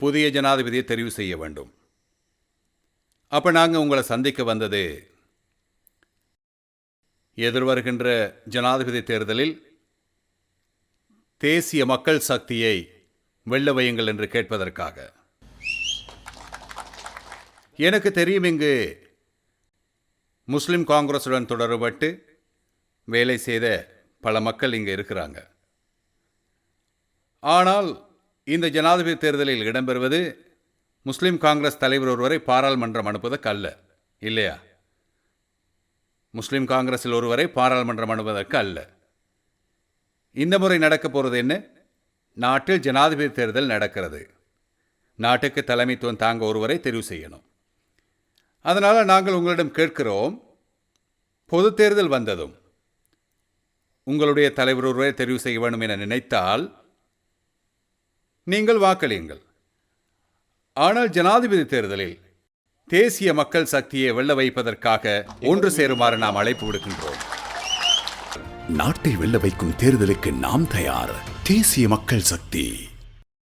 புதிய ஜனாதிபதியை தெரிவு செய்ய வேண்டும். அப்போ நாங்கள் உங்களை சந்திக்க வந்தது எதிர்வருகின்ற ஜனாதிபதி தேர்தலில் தேசிய மக்கள் சக்தியை வெல்ல வையுங்கள் என்று கேட்பதற்காக. எனக்கு தெரியும், இங்கு முஸ்லிம் காங்கிரசுடன் தொடர்பட்டு வேலை செய்த பல மக்கள் இங்கே இருக்கிறாங்க. ஆனால் இந்த ஜனாதிபதி தேர்தலில் இடம்பெறுவது முஸ்லிம் காங்கிரஸ் தலைவர் ஒருவரை பாராளுமன்றம் அனுப்புவதற்கு அல்ல, இல்லையா? முஸ்லிம் காங்கிரஸில் ஒருவரை பாராளுமன்றம் அனுப்புவதற்கு அல்ல. இந்த முறை நடக்கப் போகிறது என்ன? நாட்டில் ஜனாதிபதி தேர்தல் நடக்கிறது. நாட்டுக்கு தலைமைத்துவம் தாங்க ஒருவரை தெரிவு செய்யணும். அதனால் நாங்கள் உங்களிடம் கேட்கிறோம், பொது தேர்தல் வந்ததும் உங்களுடைய தலைவர் ஒருவரை தெரிவு செய்ய வேண்டும் என நினைத்தால் நீங்கள் வாக்களியுங்கள். ஆனால் ஜனாதிபதி தேர்தலில் தேசிய மக்கள் சக்தியை வெல்ல வைப்பதற்காக ஒன்று சேருமாறு நாம் அழைப்பு விடுக்கின்றோம். நாட்டை வெல்ல வைக்கும் தேர்தலுக்கு நாம் தயார். தேசிய மக்கள் சக்தி.